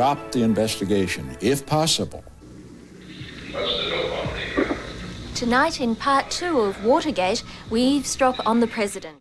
stop the investigation, if possible. Tonight, in part 2 of Watergate, we eavesdrop on the president.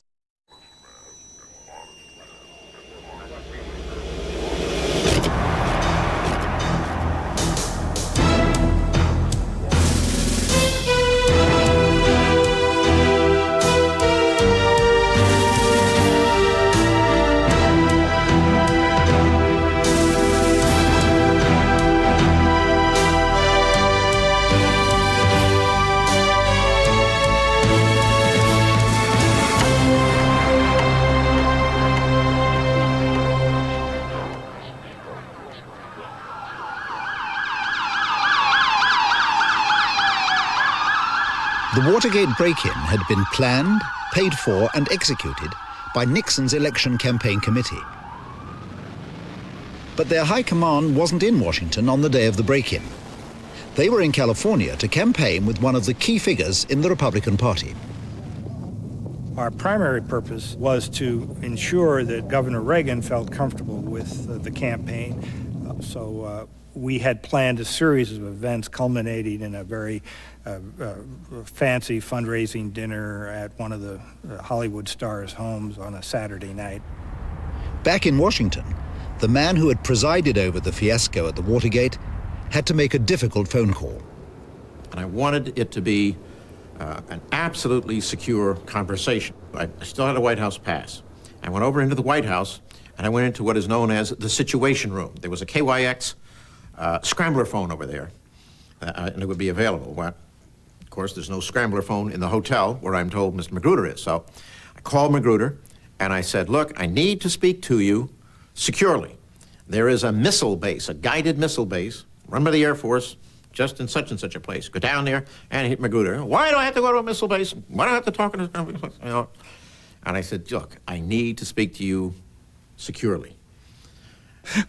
The Watergate break-in had been planned, paid for and executed by Nixon's election campaign committee. But their high command wasn't in Washington on the day of the break-in. They were in California to campaign with one of the key figures in the Republican Party. Our primary purpose was to ensure that Governor Reagan felt comfortable with the campaign. So we had planned a series of events culminating in a very fancy fundraising dinner at one of the Hollywood stars' homes on a Saturday night. Back in Washington, the man who had presided over the fiasco at the Watergate had to make a difficult phone call. And I wanted it to be an absolutely secure conversation. I still had a White House pass. I went over into the White House, and I went into what is known as the Situation Room. There was a KYX scrambler phone over there, and it would be available. Well, of course, there's no scrambler phone in the hotel where I'm told Mr. Magruder is. So I called Magruder, and I said, look, I need to speak to you securely. There is a missile base, a guided missile base, run by the Air Force, just in such and such a place. Go down there and hit Magruder. Why do I have to go to a missile base? Why do I have to talk to this? You know? And I said, look, I need to speak to you securely.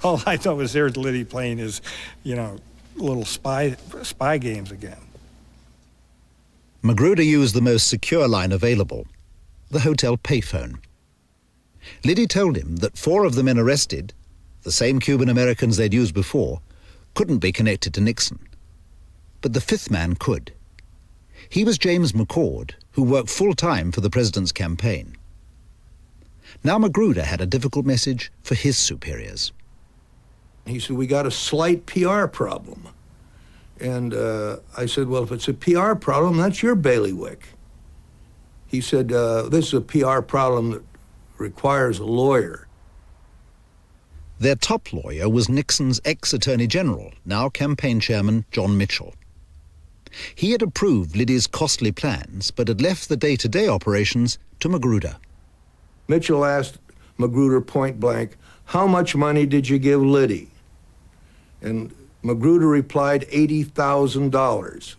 All I thought was there's Liddy playing his, little spy games again. Magruder used the most secure line available, the hotel payphone. Liddy told him that 4 of the men arrested, the same Cuban Americans they'd used before, couldn't be connected to Nixon. But the 5th man could. He was James McCord, who worked full-time for the president's campaign. Now Magruder had a difficult message for his superiors. He said, we got a slight PR problem. And I said, well, if it's a PR problem, that's your bailiwick. He said, this is a PR problem that requires a lawyer. Their top lawyer was Nixon's ex-attorney general, now campaign chairman John Mitchell. He had approved Liddy's costly plans, but had left the day-to-day operations to Magruder. Mitchell asked Magruder point blank, how much money did you give Liddy? And Magruder replied, $80,000.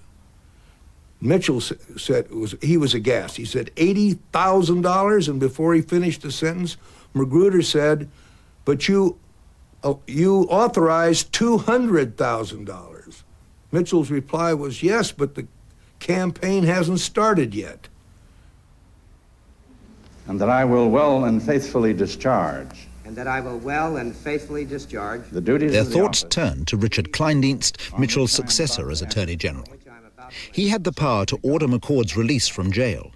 Mitchell said, he was aghast. He said, $80,000? And before he finished the sentence, Magruder said, but you authorized $200,000. Mitchell's reply was, yes, but the campaign hasn't started yet. And that I will well and faithfully discharge. And that I will well and faithfully discharge the duties Their of the thoughts office. turned to Richard Kleindienst, Mitchell's successor as Attorney General. He had the power to order McCord's release from jail,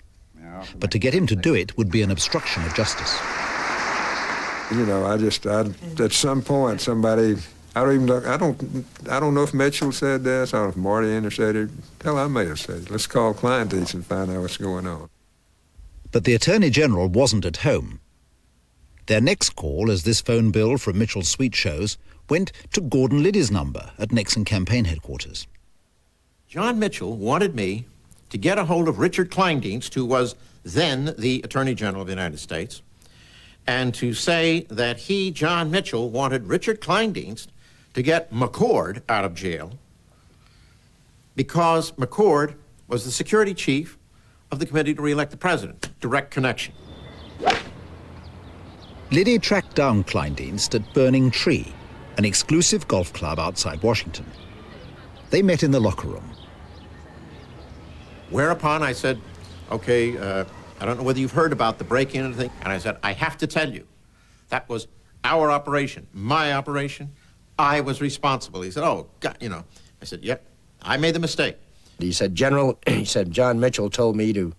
but to get him to do it would be an obstruction of justice. At some point, somebody, I don't know if Mitchell said this, I don't know if Marty interceded. Hell, I may have said it. Let's call Kleindienst and find out what's going on. But the Attorney General wasn't at home. Their next call, as this phone bill from Mitchell's suite shows, went to Gordon Liddy's number at Nixon campaign headquarters. John Mitchell wanted me to get a hold of Richard Kleindienst, who was then the Attorney General of the United States, and to say that he, John Mitchell, wanted Richard Kleindienst to get McCord out of jail because McCord was the security chief of the committee to re-elect the president. Direct connection. Liddy tracked down Kleindienst at Burning Tree, an exclusive golf club outside Washington. They met in the locker room. Whereupon I said, okay, I don't know whether you've heard about the break-in and I said, I have to tell you, that was our operation, my operation. I was responsible. He said, oh, God, you know. I said, yep, I made the mistake. He said, General, he said, John Mitchell told me to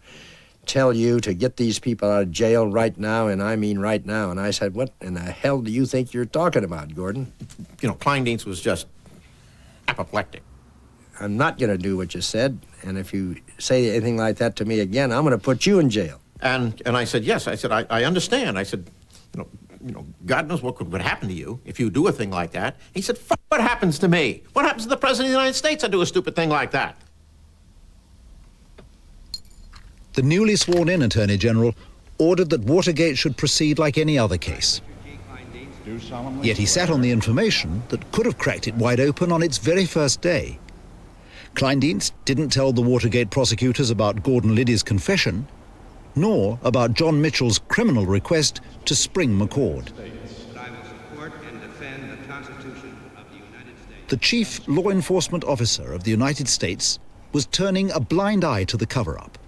tell you to get these people out of jail right now, and I mean right now. And I said, what in the hell do you think you're talking about, Gordon? You know, Kleindienst was just apoplectic. I'm not going to do what you said, and if you say anything like that to me again, I'm going to put you in jail. And I said, yes. I said, I understand. I said, you know, God knows what would happen to you if you do a thing like that. He said, fuck, what happens to me? What happens to the President of the United States? I do a stupid thing like that. The newly sworn-in Attorney General ordered that Watergate should proceed like any other case. Yet he sat on the information that could have cracked it wide open on its very first day. Kleindienst didn't tell the Watergate prosecutors about Gordon Liddy's confession, nor about John Mitchell's criminal request to spring McCord. The chief law enforcement officer of the United States was turning a blind eye to the cover-up.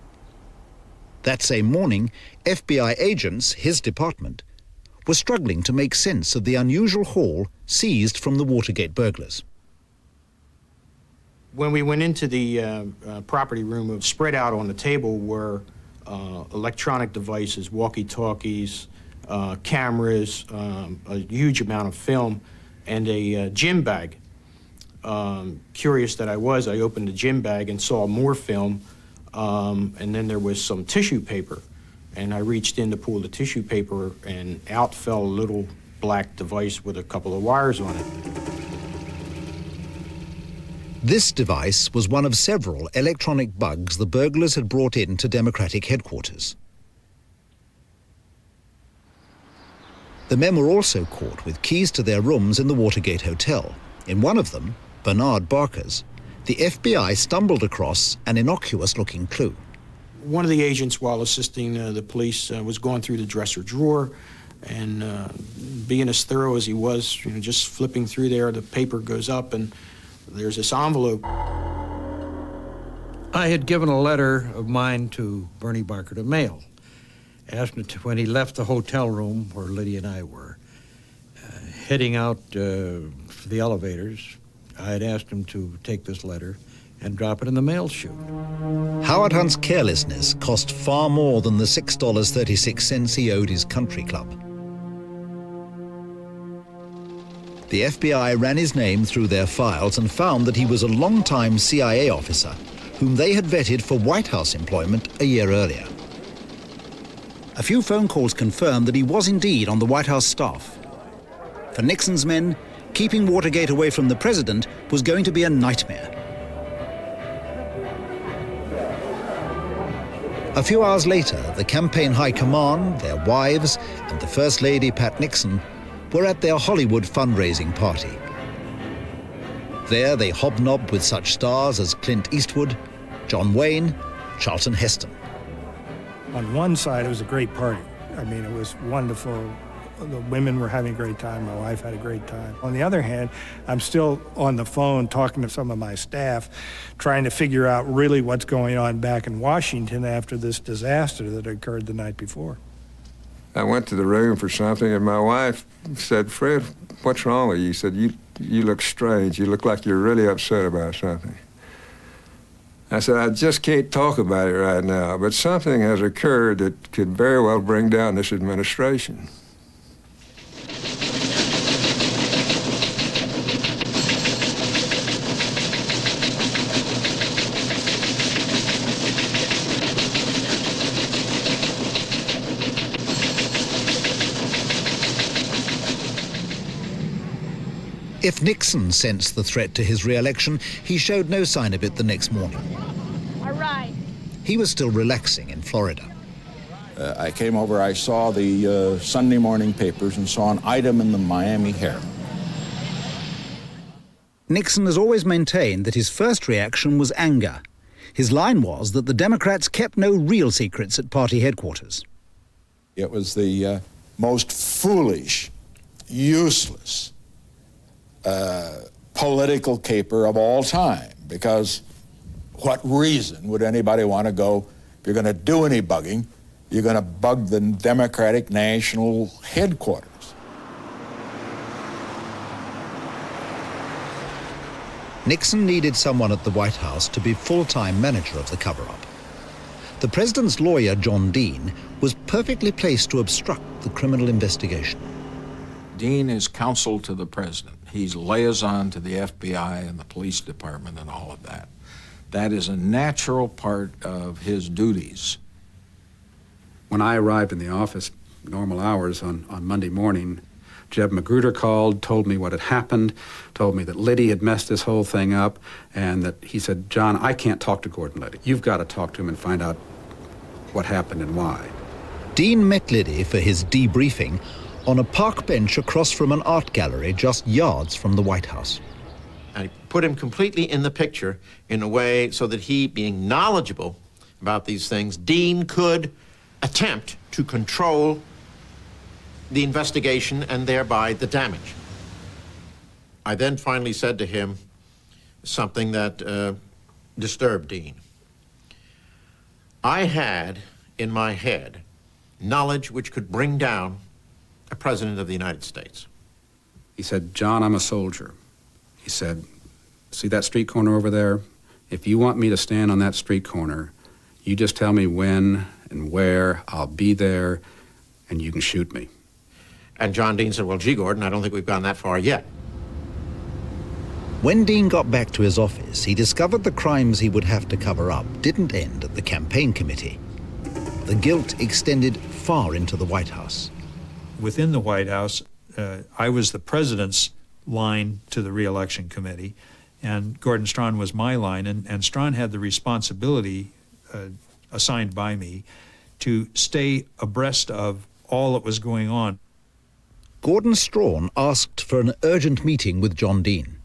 That same morning, FBI agents, his department, were struggling to make sense of the unusual haul seized from the Watergate burglars. When we went into the property room, spread out on the table were electronic devices, walkie-talkies, cameras, a huge amount of film, and a gym bag. Curious that I was, I opened the gym bag and saw more film, and then there was some tissue paper. And I reached in to pull the tissue paper, and out fell a little black device with a couple of wires on it. This device was one of several electronic bugs the burglars had brought in to Democratic headquarters. The men were also caught with keys to their rooms in the Watergate Hotel. In one of them, Bernard Barker's, the FBI stumbled across an innocuous-looking clue. One of the agents, while assisting the police, was going through the dresser drawer, and being as thorough as he was, you know, just flipping through there, the paper goes up, and there's this envelope. I had given a letter of mine to Bernie Barker to mail. Asked him to, when he left the hotel room where Liddy and I were, heading out for the elevators, I had asked him to take this letter and drop it in the mail chute. Howard Hunt's carelessness cost far more than the $6.36 he owed his country club. The FBI ran his name through their files and found that he was a long-time CIA officer whom they had vetted for White House employment a year earlier. A few phone calls confirmed that he was indeed on the White House staff. For Nixon's men, keeping Watergate away from the president was going to be a nightmare. A few hours later, the campaign high command, their wives, and the First Lady, Pat Nixon, were at their Hollywood fundraising party. There they hobnobbed with such stars as Clint Eastwood, John Wayne, Charlton Heston. On one side, it was a great party. I mean, it was wonderful. The women were having a great time. My wife had a great time. On the other hand, I'm still on the phone talking to some of my staff, trying to figure out really what's going on back in Washington after this disaster that occurred the night before. I went to the room for something, and my wife said, "Fred, what's wrong with you?" She said, you look strange. You look like you're really upset about something. I said, "I just can't talk about it right now, but something has occurred that could very well bring down this administration." If Nixon sensed the threat to his re-election, he showed no sign of it the next morning. All right. He was still relaxing in Florida. I came over, I saw the Sunday morning papers and saw an item in the Miami Herald. Nixon has always maintained that his first reaction was anger. His line was that the Democrats kept no real secrets at party headquarters. It was the most foolish, useless, political caper of all time, because what reason would anybody want to go, if you're going to do any bugging, you're going to bug the Democratic National Headquarters? Nixon needed someone at the White House to be full-time manager of the cover-up. The president's lawyer, John Dean, was perfectly placed to obstruct the criminal investigation. Dean is counsel to the president. He's liaison to the FBI and the police department and all of that. That is a natural part of his duties. When I arrived in the office, normal hours on Monday morning, Jeb Magruder called, told me what had happened, told me that Liddy had messed this whole thing up, and that he said, "John, I can't talk to Gordon Liddy. You've got to talk to him and find out what happened and why." Dean met Liddy for his debriefing on a park bench across from an art gallery just yards from the White House. I put him completely in the picture in a way so that he, being knowledgeable about these things, Dean could attempt to control the investigation and thereby the damage. I then finally said to him something that disturbed Dean. I had in my head knowledge which could bring down a president of the United States. He said, "John, I'm a soldier." He said, "See that street corner over there? If you want me to stand on that street corner, you just tell me when and where, I'll be there, and you can shoot me." And John Dean said, "Well, gee, Gordon, I don't think we've gone that far yet." When Dean got back to his office, he discovered the crimes he would have to cover up didn't end at the campaign committee. The guilt extended far into the White House. Within the White House, I was the president's line to the re-election committee, and Gordon Strachan was my line, and Strachan had the responsibility assigned by me to stay abreast of all that was going on. Gordon Strachan asked for an urgent meeting with John Dean.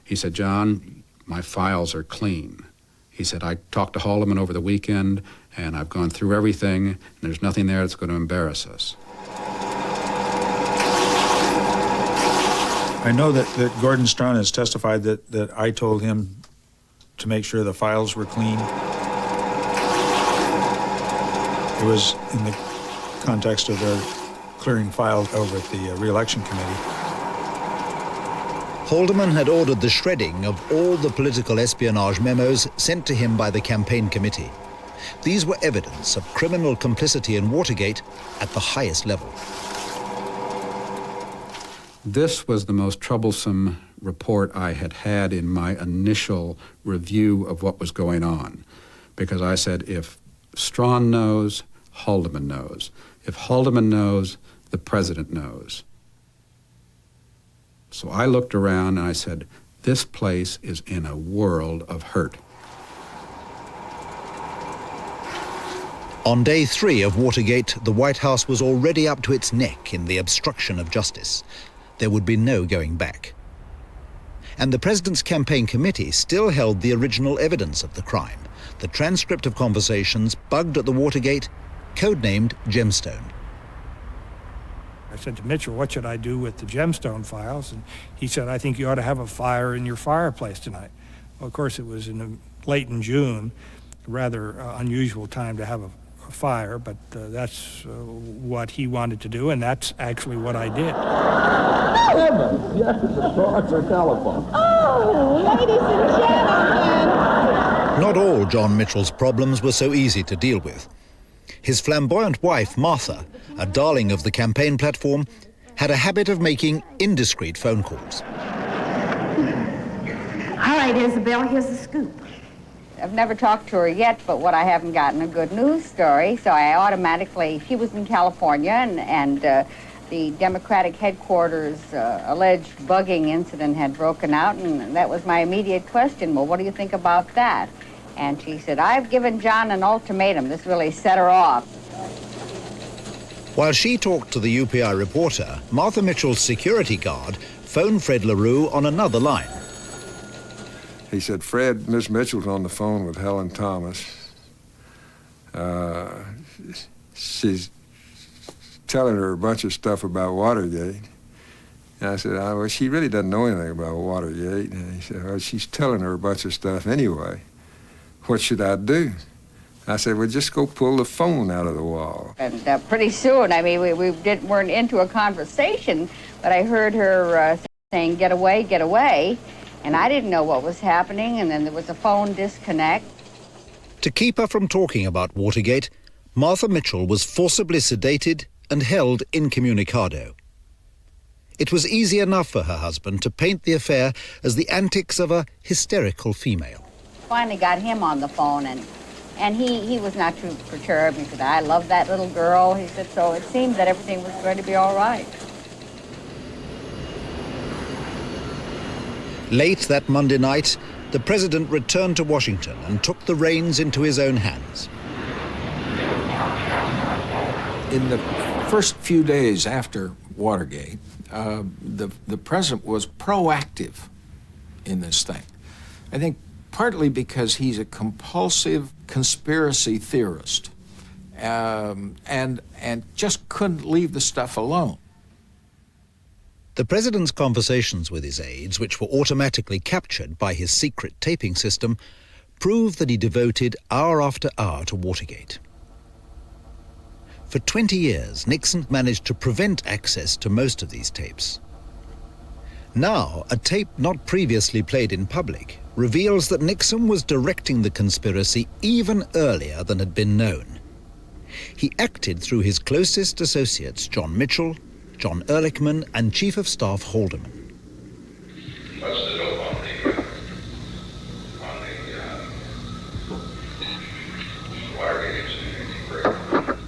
He said, "John, my files are clean." He said, "I talked to Haldeman over the weekend, and I've gone through everything, and there's nothing there that's going to embarrass us." I know that Gordon Strachan has testified that I told him to make sure the files were clean. It was in the context of their clearing files over at the re-election committee. Haldeman had ordered the shredding of all the political espionage memos sent to him by the campaign committee. These were evidence of criminal complicity in Watergate at the highest level. This was the most troublesome report I had had in my initial review of what was going on, because I said, if Strachan knows, Haldeman knows. If Haldeman knows, the president knows. So I looked around and I said, this place is in a world of hurt. On day 3 of Watergate, the White House was already up to its neck in the obstruction of justice. There would be no going back. And the president's campaign committee still held the original evidence of the crime, the transcript of conversations bugged at the Watergate, codenamed Gemstone. I said to Mitchell, what should I do with the Gemstone files? And he said, I think you ought to have a fire in your fireplace tonight. Well, of course, it was late in June, a rather unusual time to have a fire, but that's what he wanted to do, and that's actually what I did. Heavens, yes, the stars are telephone. Oh, ladies and gentlemen. Not all John Mitchell's problems were so easy to deal with. His flamboyant wife, Martha, a darling of the campaign platform, had a habit of making indiscreet phone calls. All right, Isabel, here's the scoop. I've never talked to her yet, but what I haven't gotten a good news story, so I automatically, she was in California, and the Democratic headquarters alleged bugging incident had broken out, and that was my immediate question. Well, what do you think about that? And she said, I've given John an ultimatum. This really set her off. While she talked to the UPI reporter, Martha Mitchell's security guard phoned Fred LaRue on another line. He said, Fred, Miss Mitchell's on the phone with Helen Thomas. She's telling her a bunch of stuff about Watergate. And I said, well, she really doesn't know anything about Watergate. And he said, well, she's telling her a bunch of stuff anyway. What should I do? I said, well, just go pull the phone out of the wall. And pretty soon, I mean, we weren't into a conversation, but I heard her saying, get away, And I didn't know what was happening, and then there was a phone disconnect. To keep her from talking about Watergate, Martha Mitchell was forcibly sedated and held incommunicado. It was easy enough for her husband to paint the affair as the antics of a hysterical female. Finally got him on the phone, and he was not too perturbed. He said, I love that little girl. He said, so it seemed that everything was going to be all right. Late that Monday night, the president returned to Washington and took the reins into his own hands. In the first few days after Watergate, the president was proactive in this thing. I think partly because he's a compulsive conspiracy theorist and just couldn't leave the stuff alone. The president's conversations with his aides, which were automatically captured by his secret taping system, prove that he devoted hour after hour to Watergate. For 20 years, Nixon managed to prevent access to most of these tapes. Now, a tape not previously played in public reveals that Nixon was directing the conspiracy even earlier than had been known. He acted through his closest associates, John Mitchell, John Ehrlichman, and Chief of Staff Haldeman. What's the dope on the Watergate incident?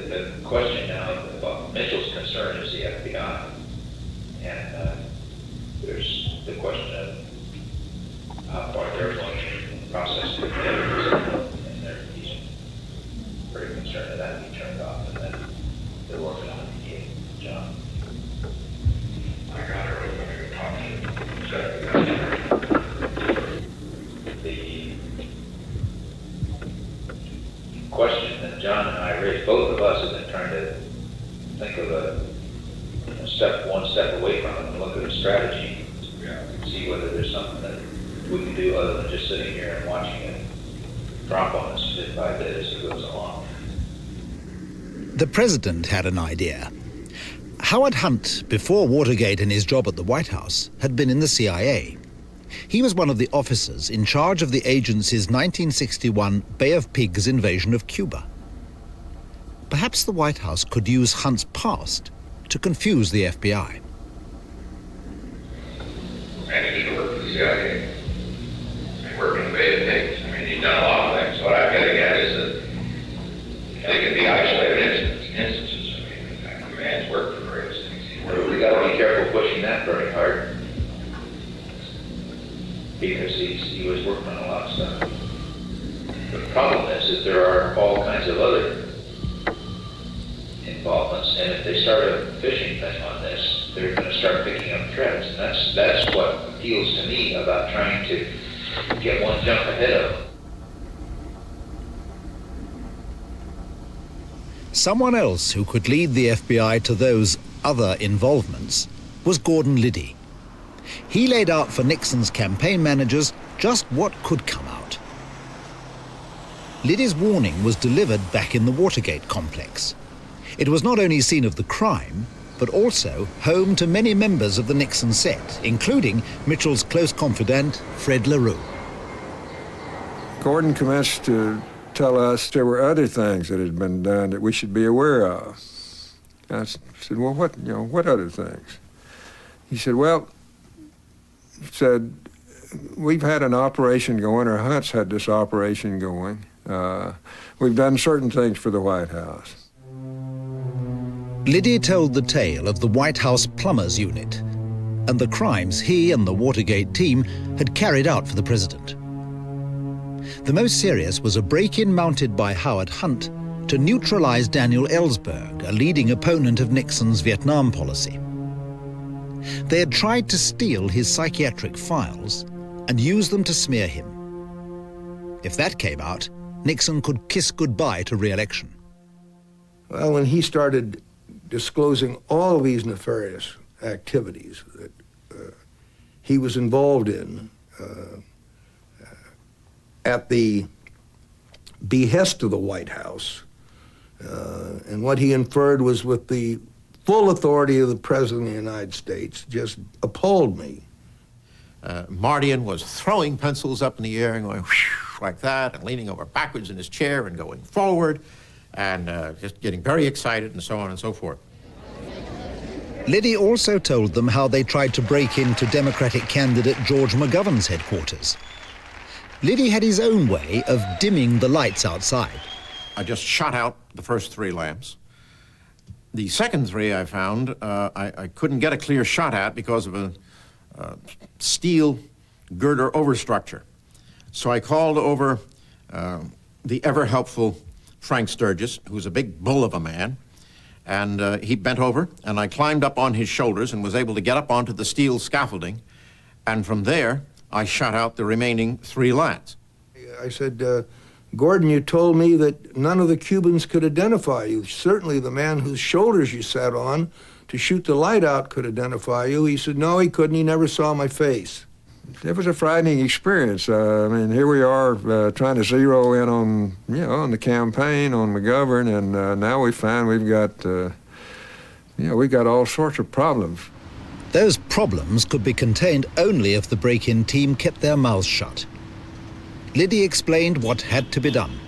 The question now about Mitchell's concern is the FBI, and there's the question of how far they're going to process the evidence, and he's very concerned that that be turned off, and that they're working on it. John. I got her over talking. The question that John and I raised, both of us have been trying to think of one step away from it and look at a strategy, see whether there's something that we can do other than just sitting here and watching it drop on us bit by bit as it goes along. The president had an idea. Howard Hunt, before Watergate and his job at the White House, had been in the CIA. He was one of the officers in charge of the agency's 1961 Bay of Pigs invasion of Cuba. Perhaps the White House could use Hunt's past to confuse the FBI. Managed to work for the CIA and work in the Bay of Pigs. I mean, he's done a lot of things. What I'm getting at is that they can be isolated instances. I mean, the man's worked for various things. We got to be careful pushing that very hard because he was working on a lot of stuff. The problem is that there are all kinds of other involvements, and if they start a fishing thing on this, they're going to start picking up threads, and that's what appeals to me about trying to get one jump ahead of them. Someone else who could lead the FBI to those other involvements was Gordon Liddy. He laid out for Nixon's campaign managers just what could come out. Liddy's warning was delivered back in the Watergate complex. It was not only scene of the crime, but also home to many members of the Nixon set, including Mitchell's close confidant, Fred LaRue. Gordon commenced to tell us there were other things that had been done that we should be aware of. I said, well, what other things? He said, we've had an operation going, or Hunt's had this operation going. We've done certain things for the White House. Liddy told the tale of the White House Plumbers Unit and the crimes he and the Watergate team had carried out for the president. The most serious was a break-in mounted by Howard Hunt to neutralize Daniel Ellsberg, a leading opponent of Nixon's Vietnam policy. They had tried to steal his psychiatric files and use them to smear him. If that came out, Nixon could kiss goodbye to re-election. Well, when he started disclosing all of these nefarious activities that he was involved in at the behest of the White House, and what he inferred was with the full authority of the President of the United States, just appalled me. Mardian was throwing pencils up in the air and going whoosh, like that, and leaning over backwards in his chair and going forward, and just getting very excited and so on and so forth. Liddy also told them how they tried to break into Democratic candidate George McGovern's headquarters. Liddy had his own way of dimming the lights outside. I just shot out the first 3 lamps. The second 3 I found, I couldn't get a clear shot at because of a steel girder overstructure. So I called over the ever-helpful Frank Sturgis, who's a big bull of a man, and he bent over, and I climbed up on his shoulders and was able to get up onto the steel scaffolding, and from there, I shot out the remaining 3 lads. I said, Gordon, you told me that none of the Cubans could identify you. Certainly the man whose shoulders you sat on to shoot the light out could identify you. He said, no, he couldn't. He never saw my face. It was a frightening experience. I mean, here we are trying to zero in on, on the campaign, on McGovern, and now we find we've got, we've got all sorts of problems. Those problems could be contained only if the break-in team kept their mouths shut. Liddy explained what had to be done.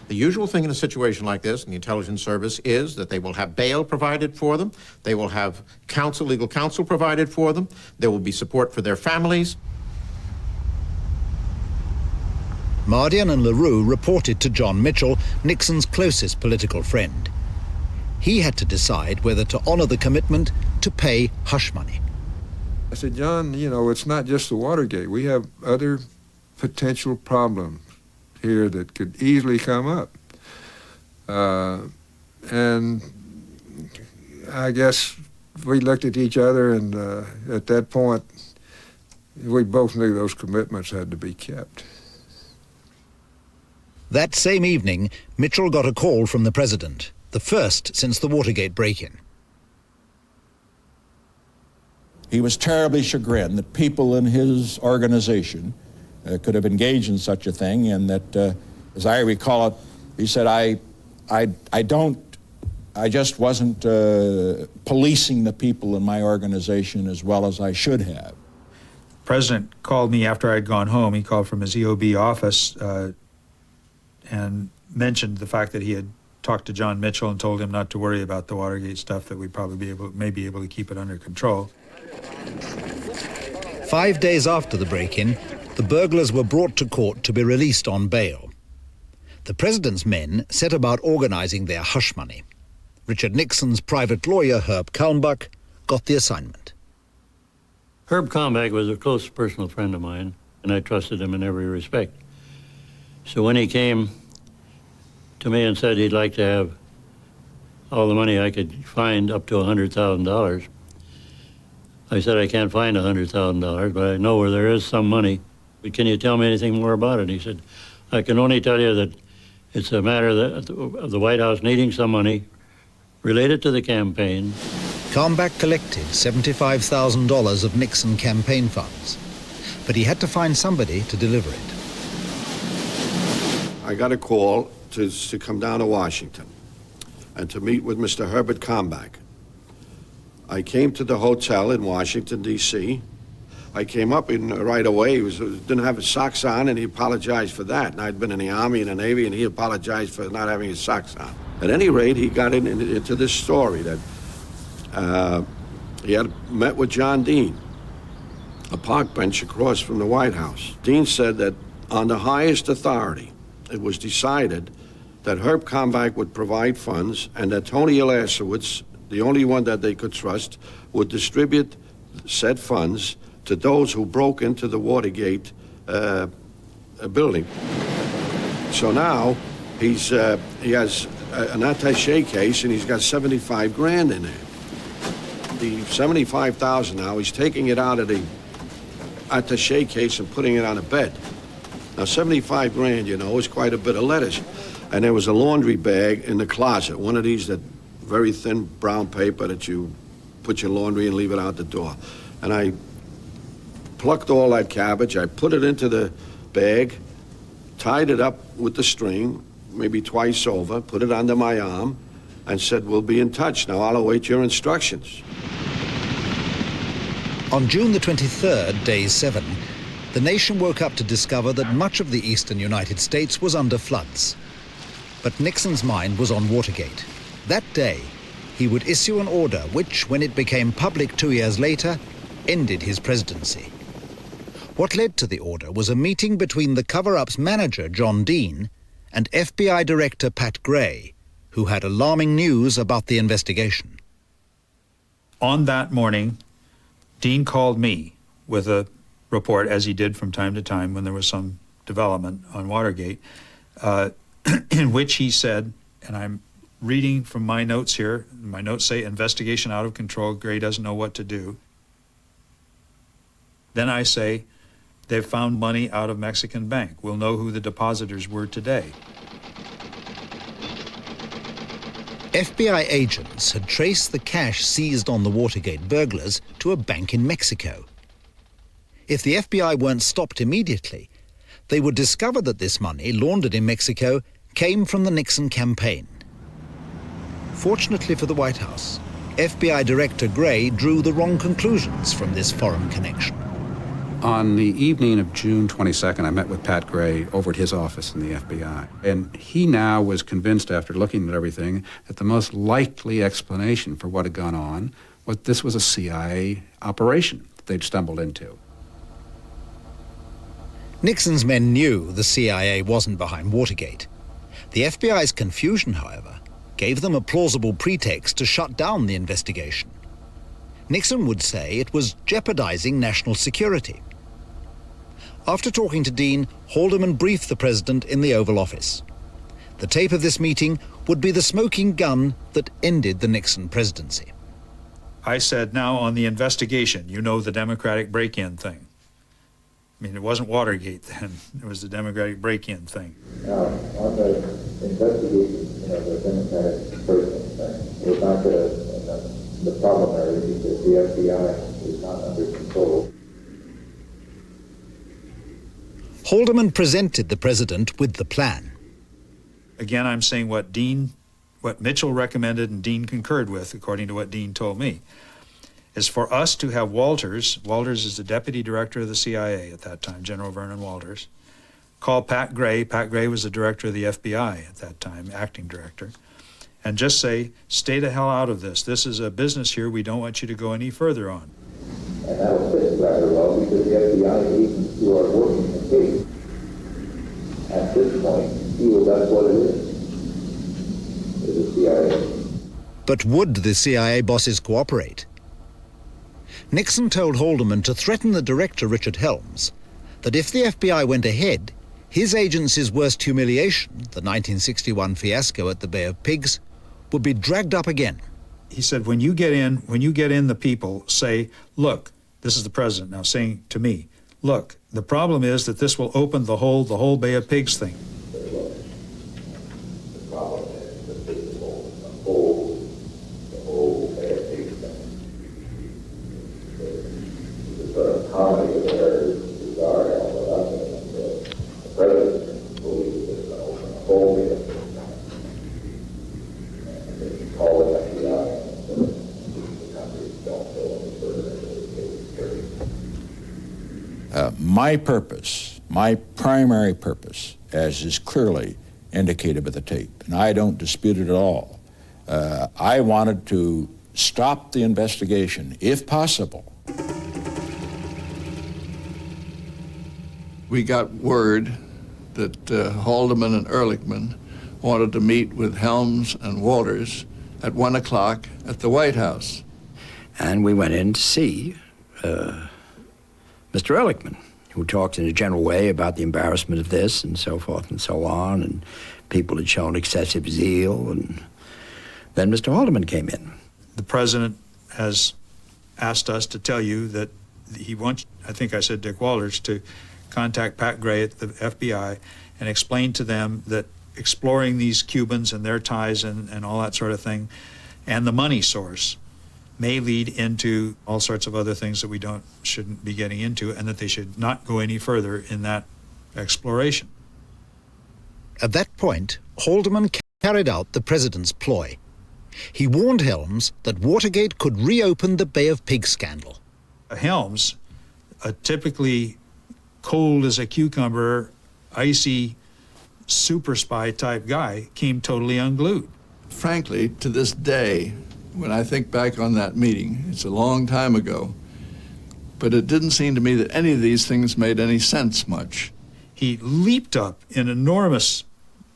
The usual thing in a situation like this in the intelligence service is that they will have bail provided for them, they will have legal counsel provided for them, there will be support for their families. Mardian and LaRue reported to John Mitchell, Nixon's closest political friend. He had to decide whether to honor the commitment to pay hush money. I said, John, it's not just the Watergate. We have other potential problems here that could easily come up. And I guess we looked at each other, and at that point, we both knew those commitments had to be kept. That same evening, Mitchell got a call from the president, the first since the Watergate break-in. He was terribly chagrined that people in his organization could have engaged in such a thing, and that, as I recall it, he said, I just wasn't policing the people in my organization as well as I should have. The president called me after I'd gone home. He called from his EOB office and mentioned the fact that he had talked to John Mitchell and told him not to worry about the Watergate stuff, that we'd probably may be able to keep it under control. 5 days after the break-in, the burglars were brought to court to be released on bail. The president's men set about organizing their hush money. Richard Nixon's private lawyer, Herb Kalmbach, got the assignment. Herb Kalmbach was a close personal friend of mine, and I trusted him in every respect. So when he came to me and said he'd like to have all the money I could find, up to $100,000, I said, I can't find $100,000, but I know where there is some money. But can you tell me anything more about it? He said, I can only tell you that it's a matter of the White House needing some money related to the campaign. Kalmbach collected $75,000 of Nixon campaign funds, but he had to find somebody to deliver it. I got a call to come down to Washington and to meet with Mr. Herbert Kalmbach. I came to the hotel in Washington, D.C. I came up right away. He didn't have his socks on, and he apologized for that. And I'd been in the Army and the Navy, and he apologized for not having his socks on. At any rate, he got into this story that he had met with John Dean, a park bench across from the White House. Dean said that on the highest authority, it was decided that Herb Kalmbach would provide funds and that Tony Ulasewicz, the only one that they could trust, would distribute said funds to those who broke into the Watergate building. So now he has an attaché case, and he's got 75 grand in there. The 75,000 now, he's taking it out of the attaché case and putting it on a bed. Now 75 grand, is quite a bit of lettuce. And there was a laundry bag in the closet, one of these that very thin brown paper that you put your laundry and leave it out the door. And I plucked all that cabbage, I put it into the bag, tied it up with the string, maybe twice over, put it under my arm, and said, we'll be in touch. Now I'll await your instructions. On June the 23rd, day 7, the nation woke up to discover that much of the eastern United States was under floods. But Nixon's mind was on Watergate. That day, he would issue an order which, when it became public 2 years later, ended his presidency. What led to the order was a meeting between the cover-up's manager, John Dean, and FBI Director Pat Gray, who had alarming news about the investigation. On that morning, Dean called me with a report, as he did from time to time when there was some development on Watergate, in which he said, and I'm reading from my notes here, my notes say, investigation out of control, Gray doesn't know what to do. Then I say, they've found money out of Mexican bank. We'll know who the depositors were today. FBI agents had traced the cash seized on the Watergate burglars to a bank in Mexico. If the FBI weren't stopped immediately, they would discover that this money, laundered in Mexico, came from the Nixon campaign. Fortunately for the White House, FBI Director Gray drew the wrong conclusions from this foreign connection. On the evening of June 22nd, I met with Pat Gray over at his office in the FBI. And he now was convinced, after looking at everything, that the most likely explanation for what had gone on was this was a CIA operation that they'd stumbled into. Nixon's men knew the CIA wasn't behind Watergate. The FBI's confusion, however, gave them a plausible pretext to shut down the investigation. Nixon would say it was jeopardizing national security. After talking to Dean, Haldeman briefed the president in the Oval Office. The tape of this meeting would be the smoking gun that ended the Nixon presidency. I said, now on the investigation, you know, the Democratic break-in thing. I mean, it wasn't Watergate then, it was the Democratic break-in thing. Now, on the investigation, the Democratic break-in thing, was not the problem area because the FBI is not under control. Haldeman presented the president with the plan. Again, I'm saying what Mitchell recommended and Dean concurred with, according to what Dean told me, is for us to have Walters is the deputy director of the CIA at that time, General Vernon Walters, call Pat Gray. Pat Gray was the director of the FBI at that time, acting director, and just say, stay the hell out of this. This is a business here we don't want you to go any further on. And that will fit rather well because the FBI agents who are working the case at this point feel that's what it is the CIA. But would the CIA bosses cooperate? Nixon told Haldeman to threaten the director, Richard Helms, that if the FBI went ahead, his agency's worst humiliation, the 1961 fiasco at the Bay of Pigs, would be dragged up again. He said, when you get in the people, say, look, this is the president now saying to me, look, the problem is that this will open the whole Bay of Pigs thing. The problem is that this will open the whole Bay of Pigs thing. The sort of comedy of errors is our the president believes it's going to open the whole Bay of Pigs thing. And they can call it FBI, and the countries don't go any further into the case. My purpose, my primary purpose, as is clearly indicated by the tape, and I don't dispute it at all, I wanted to stop the investigation, if possible. We got word that Haldeman and Ehrlichman wanted to meet with Helms and Walters at 1 o'clock at the White House. And we went in to see Mr. Ehrlichman, who talked in a general way about the embarrassment of this and so forth and so on, and people had shown excessive zeal, and then Mr. Haldeman came in. The president has asked us to tell you that he wants, I think I said Dick Walters, to contact Pat Gray at the FBI and explain to them that exploring these Cubans and their ties and all that sort of thing, and the money source, may lead into all sorts of other things that we shouldn't be getting into, and that they should not go any further in that exploration. At that point, Haldeman carried out the president's ploy. He warned Helms that Watergate could reopen the Bay of Pigs scandal. Helms, a typically cold as a cucumber, icy, super spy type guy, came totally unglued. Frankly, to this day, when I think back on that meeting, it's a long time ago, but it didn't seem to me that any of these things made any sense much. He leaped up in enormous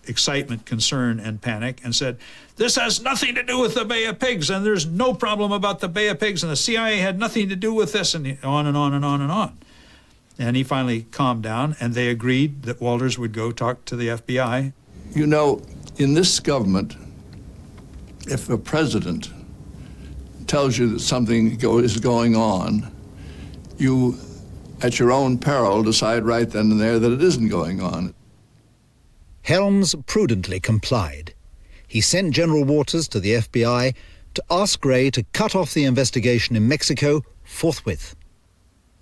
excitement, concern, and panic and said, "This has nothing to do with the Bay of Pigs, and there's no problem about the Bay of Pigs, and the CIA had nothing to do with this," and on and on and on and on. And he finally calmed down, and they agreed that Walters would go talk to the FBI. You know, in this government, if a president tells you that something is going on, you, at your own peril, decide right then and there that it isn't going on. Helms prudently complied. He sent General Waters to the FBI to ask Gray to cut off the investigation in Mexico forthwith.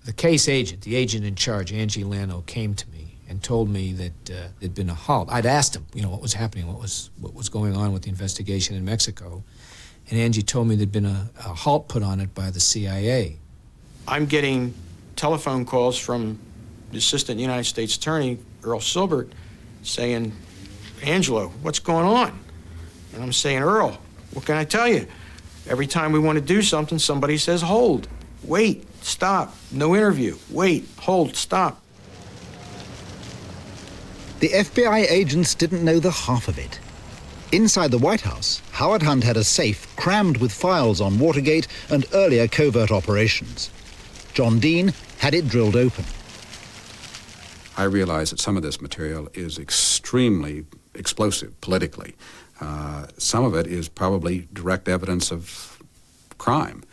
The case agent, the agent in charge, Angie Lano, came to me and told me that there'd been a halt. I'd asked him, what was happening, what was going on with the investigation in Mexico. And Angie told me there'd been a halt put on it by the CIA. I'm getting telephone calls from the Assistant United States Attorney, Earl Silbert, saying, "Angelo, what's going on?" And I'm saying, "Earl, what can I tell you? Every time we want to do something, somebody says, hold, wait, stop, no interview, wait, hold, stop." The FBI agents didn't know the half of it. Inside the White House, Howard Hunt had a safe crammed with files on Watergate and earlier covert operations. John Dean had it drilled open. I realize that some of this material is extremely explosive politically. Some of it is probably direct evidence of crime.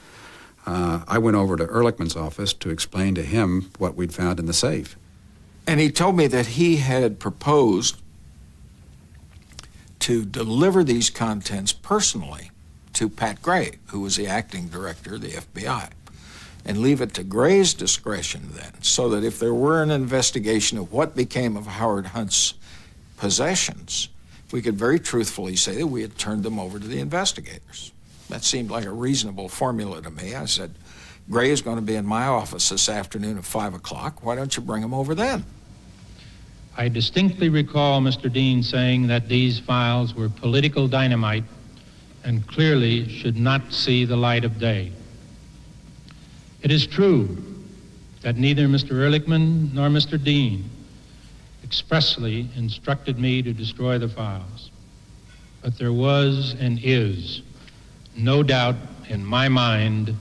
I went over to Ehrlichman's office to explain to him what we'd found in the safe. And he told me that he had proposed to deliver these contents personally to Pat Gray, who was the acting director of the FBI, and leave it to Gray's discretion then, so that if there were an investigation of what became of Howard Hunt's possessions, we could very truthfully say that we had turned them over to the investigators. That seemed like a reasonable formula to me. I said, "Gray is going to be in my office this afternoon at 5 o'clock. Why don't you bring him over then?" I distinctly recall Mr. Dean saying that these files were political dynamite and clearly should not see the light of day. It is true that neither Mr. Ehrlichman nor Mr. Dean expressly instructed me to destroy the files, but there was and is no doubt in my mind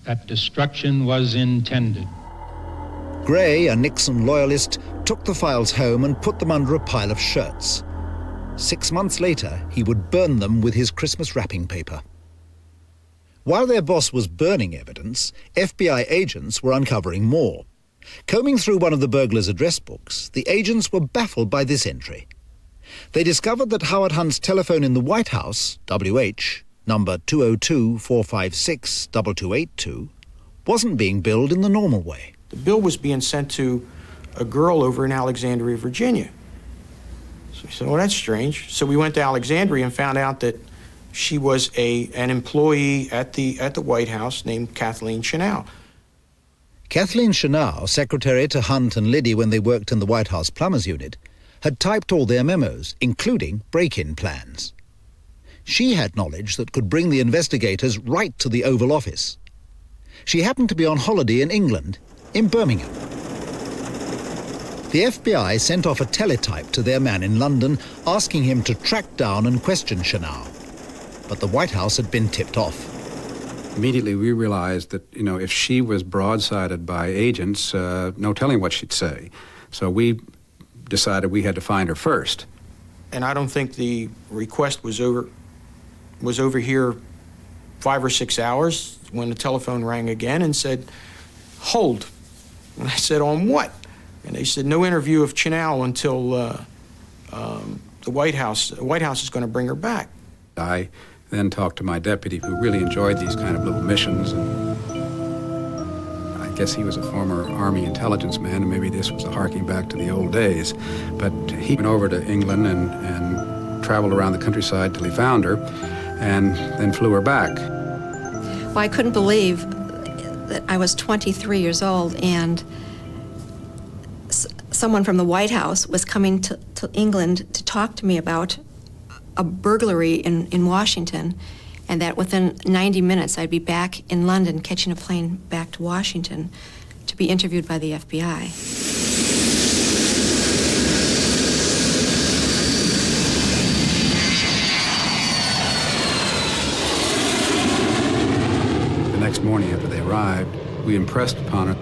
that destruction was intended. Gray, a Nixon loyalist, took the files home and put them under a pile of shirts. 6 months later, he would burn them with his Christmas wrapping paper. While their boss was burning evidence, FBI agents were uncovering more. Combing through one of the burglars' address books, the agents were baffled by this entry. They discovered that Howard Hunt's telephone in the White House, WH, number 202-456-2282, wasn't being billed in the normal way. The bill was being sent to a girl over in Alexandria, Virginia. So we said, "Well, that's strange." So we went to Alexandria and found out that she was an employee at the White House named Kathleen Chanel. Kathleen Chanel, secretary to Hunt and Liddy when they worked in the White House Plumbers Unit, had typed all their memos, including break-in plans. She had knowledge that could bring the investigators right to the Oval Office. She happened to be on holiday in England, in Birmingham. The FBI sent off a teletype to their man in London, asking him to track down and question Chanel. But the White House had been tipped off. Immediately we realized that, if she was broadsided by agents, no telling what she'd say. So we decided we had to find her first. And I don't think the request was over here 5 or 6 hours when the telephone rang again and said, "Hold." And I said, "On what?" And they said, "No interview of Chanel until the White House is going to bring her back." I then talked to my deputy, who really enjoyed these kind of little missions. And I guess he was a former Army intelligence man, and maybe this was a harking back to the old days. But he went over to England and traveled around the countryside till he found her, and then flew her back. Well, I couldn't believe that I was 23 years old, and someone from the White House was coming to England to talk to me about a burglary in Washington, and that within 90 minutes I'd be back in London catching a plane back to Washington to be interviewed by the FBI. The next morning after they arrived, we impressed upon her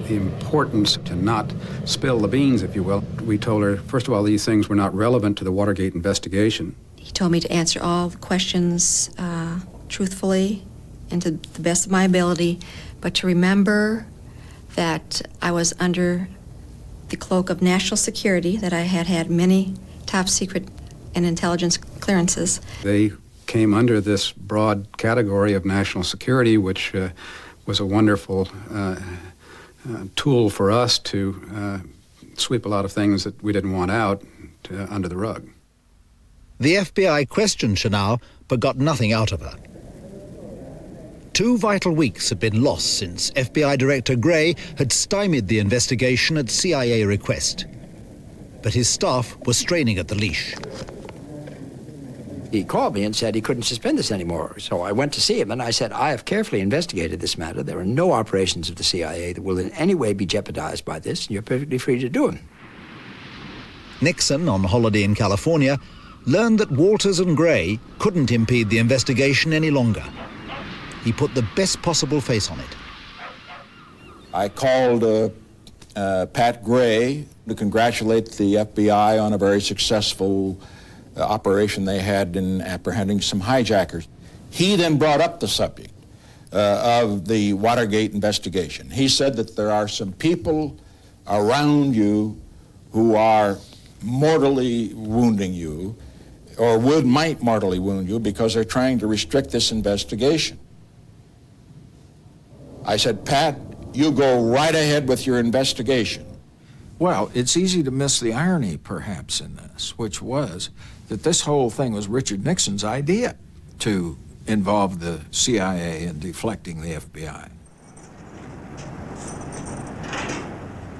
the importance to not spill the beans, if you will. We told her, first of all, these things were not relevant to the Watergate investigation. He told me to answer all the questions truthfully and to the best of my ability, but to remember that I was under the cloak of national security, that I had had many top secret and intelligence clearances. They came under this broad category of national security, which was a wonderful tool for us to sweep a lot of things that we didn't want out under the rug. The FBI questioned Chanel, but got nothing out of her. 2 vital weeks had been lost since FBI Director Gray had stymied the investigation at CIA request. But his staff was straining at the leash. He called me and said he couldn't suspend this anymore. So I went to see him and I said, I have carefully investigated this matter. There are no operations of the CIA that will in any way be jeopardized by this, and you're perfectly free to do them. Nixon, on holiday in California, learned that Walters and Gray couldn't impede the investigation any longer. He put the best possible face on it. I called Pat Gray to congratulate the FBI on a very successful operation they had in apprehending some hijackers. He then brought up the subject of the Watergate investigation. He said that there are some people around you who are mortally wounding you, or might mortally wound you, because they're trying to restrict this investigation. I said, Pat, you go right ahead with your investigation. Well, it's easy to miss the irony, perhaps, in this, which was that this whole thing was Richard Nixon's idea to involve the CIA in deflecting the FBI.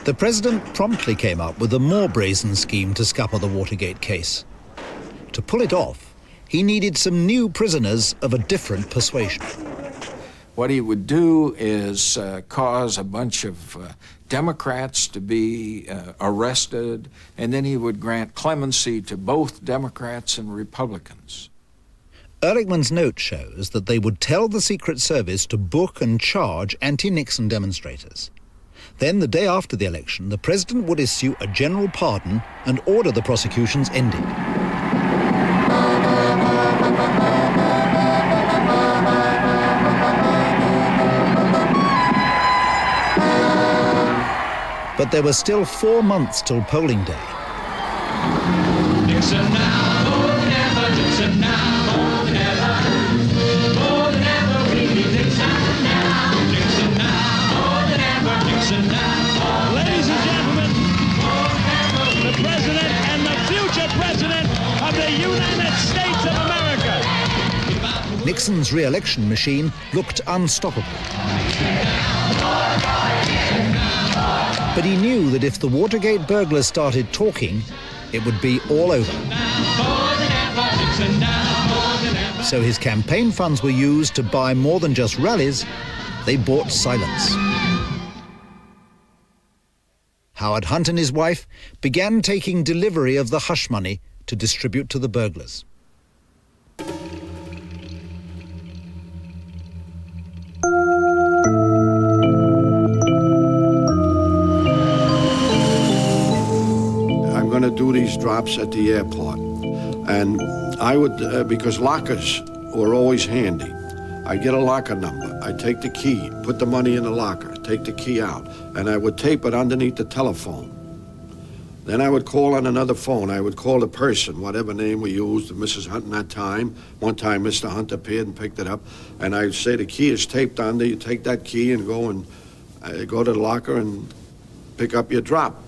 The president promptly came up with a more brazen scheme to scupper the Watergate case. To pull it off, he needed some new prisoners of a different persuasion. What he would do is cause a bunch of Democrats to be arrested, and then he would grant clemency to both Democrats and Republicans. Ehrlichman's note shows that they would tell the Secret Service to book and charge anti-Nixon demonstrators. Then, the day after the election, the president would issue a general pardon and order the prosecutions ended. But there were still 4 months till polling day. Nixon now, more than ever, Nixon now, more than ever. More than ever, we need Nixon now. Nixon now, more than ever, Nixon now. Ladies and gentlemen, the President and the future President of the United States of America. Nixon's re-election machine looked unstoppable. But he knew that if the Watergate burglars started talking, it would be all over. So his campaign funds were used to buy more than just rallies, they bought silence. Howard Hunt and his wife began taking delivery of the hush money to distribute to the burglars. I'm going to do these drops at the airport. And I would, because lockers were always handy, I get a locker number, I take the key, put the money in the locker, take the key out, and I would tape it underneath the telephone. Then I would call on another phone. I would call the person, whatever name we used, Mrs. Hunt in that time. One time Mr. Hunt appeared and picked it up, and I'd say the key is taped under, you take that key and go to the locker and pick up your drop.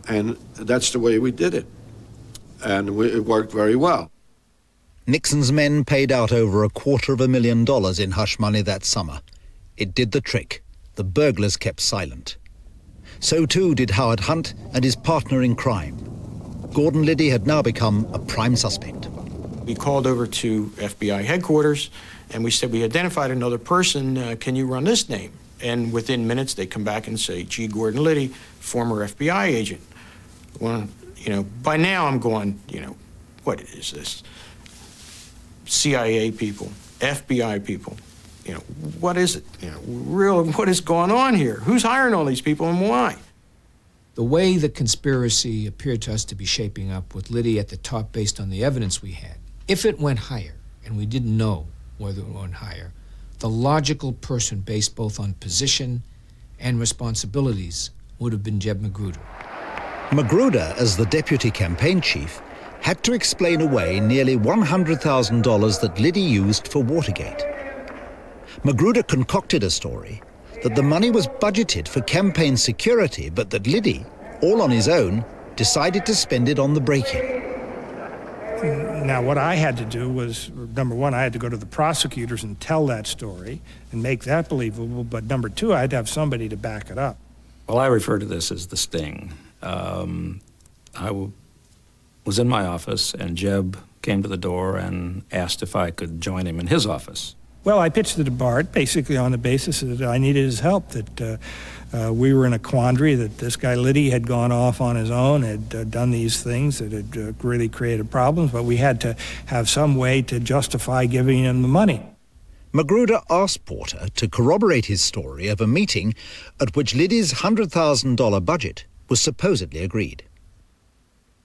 And that's the way we did it. And it worked very well. Nixon's men paid out over $250,000 in hush money that summer. It did the trick. The burglars kept silent. So too did Howard Hunt and his partner in crime. Gordon Liddy had now become a prime suspect. We called over to FBI headquarters and we said, we identified another person, can you run this name? And within minutes they come back and say, G. Gordon Liddy, former FBI agent. Well, you know, by now I'm going, you know, what is this? CIA people, FBI people, you know, what is it? You know, what is going on here? Who's hiring all these people and why? The way the conspiracy appeared to us to be shaping up with Liddy at the top based on the evidence we had, if it went higher, and we didn't know whether it went higher, the logical person based both on position and responsibilities would have been Jeb Magruder. Magruder, as the deputy campaign chief, had to explain away nearly $100,000 that Liddy used for Watergate. Magruder concocted a story that the money was budgeted for campaign security, but that Liddy, all on his own, decided to spend it on the break-in. Now, what I had to do was, number one, I had to go to the prosecutors and tell that story and make that believable, but number two, I had to have somebody to back it up. Well, I refer to this as the sting. Was in my office, and Jeb came to the door and asked if I could join him in his office. Well, I pitched it to Bart basically on the basis that I needed his help, that we were in a quandary, that this guy Liddy had gone off on his own, had done these things that had really created problems, but we had to have some way to justify giving him the money. Magruder asked Porter to corroborate his story of a meeting at which Liddy's $100,000 budget was supposedly agreed.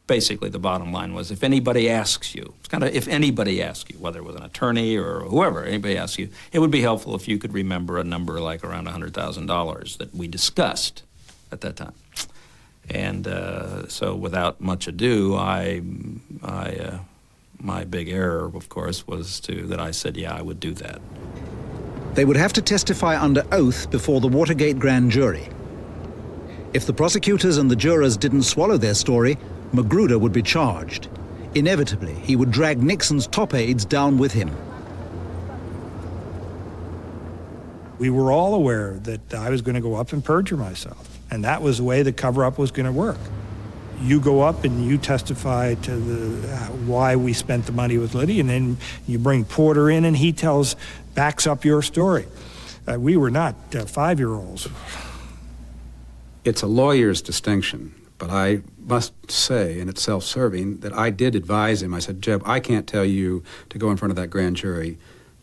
Basically, the bottom line was, if anybody asks you, it's kind of if anybody asks you, whether it was an attorney or whoever, anybody asks you, it would be helpful if you could remember a number like around $100,000 that we discussed at that time. And so without much ado, my big error, of course, was that I said, yeah, I would do that. They would have to testify under oath before the Watergate grand jury. If the prosecutors and the jurors didn't swallow their story, Magruder would be charged. Inevitably, he would drag Nixon's top aides down with him. We were all aware that I was going to go up and perjure myself, and that was the way the cover-up was going to work. You go up and you testify to why we spent the money with Liddy, and then you bring Porter in and he backs up your story. We were not 5-year-olds. It's a lawyer's distinction, but I must say, and it's self-serving, that I did advise him. I said, Jeb, I can't tell you to go in front of that grand jury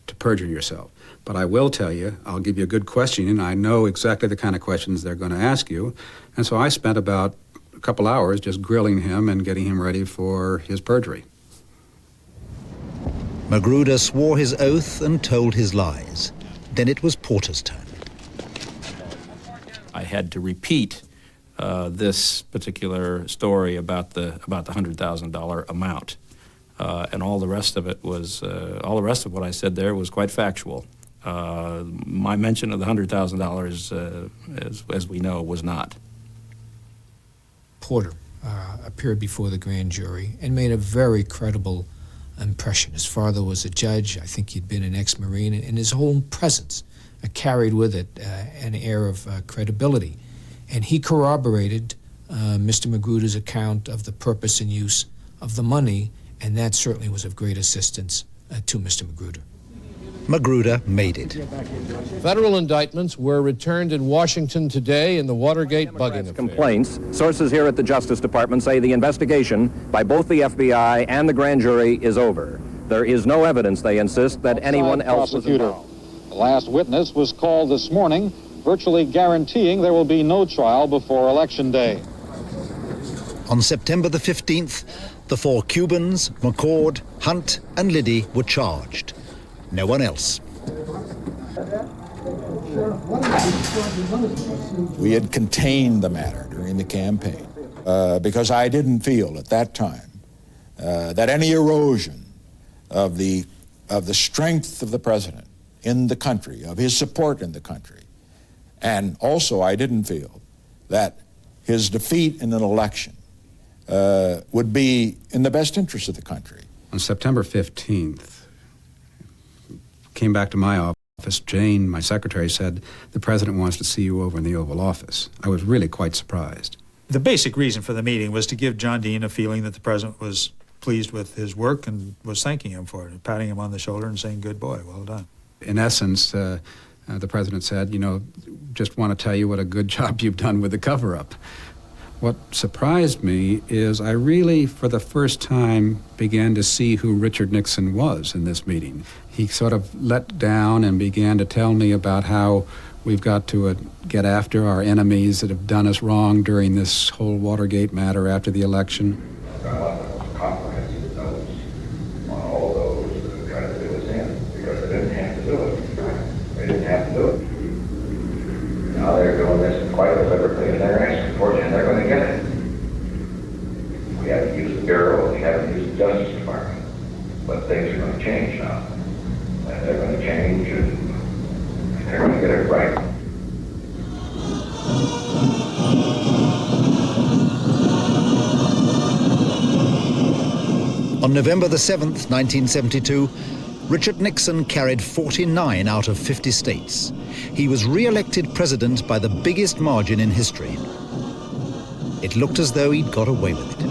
to perjure yourself, but I will tell you, I'll give you a good question, and I know exactly the kind of questions they're going to ask you. And so I spent about a couple hours just grilling him and getting him ready for his perjury. Magruder swore his oath and told his lies. Then it was Porter's turn. I had to repeat this particular story about the $100,000 amount, and all the rest of it was all the rest of what I said there was quite factual. My mention of the $100,000, as we know, was not. Porter appeared before the grand jury and made a very credible impression. His father was a judge. I think he'd been an ex-Marine, and his whole presence carried with it an air of credibility. And he corroborated Mr. Magruder's account of the purpose and use of the money, and that certainly was of great assistance to Mr. Magruder. Magruder made it. Federal indictments were returned in Washington today in the Watergate bugging affair. Complaints. Sources here at the Justice Department say the investigation by both the FBI and the grand jury is over. There is no evidence, they insist, that anyone else was involved. The last witness was called this morning, virtually guaranteeing there will be no trial before Election Day. On September the 15th, the 4 Cubans, McCord, Hunt, and Liddy were charged. No one else. We had contained the matter during the campaign because I didn't feel at that time that any erosion of the strength of the president in the country, of his support in the country, and also I didn't feel that his defeat in an election would be in the best interest of the country. On September 15th, came back to my office Jane, my secretary, said, "The president wants to see you over in the Oval Office." I was really quite surprised. The basic reason for the meeting was to give John Dean a feeling that the president was pleased with his work and was thanking him for it, patting him on the shoulder and saying, "Good boy, well done." In essence, the president said, just want to tell you what a good job you've done with the cover-up. What surprised me is I really, for the first time, began to see who Richard Nixon was in this meeting. He sort of let down and began to tell me about how we've got to get after our enemies that have done us wrong during this whole Watergate matter after the election. Comprehensive notes on all those trying to do us in, because they didn't have to do it. They didn't have to do it. Now they're doing this quite deliberately, and they're asking for it, and they're going to get it. We haven't used the Bureau, we haven't used the Justice Department, but things are going to change now. And they're going to change, and they're going to get it right. On November the 7th, 1972, Richard Nixon carried 49 out of 50 states. He was re-elected president by the biggest margin in history. It looked as though he'd got away with it.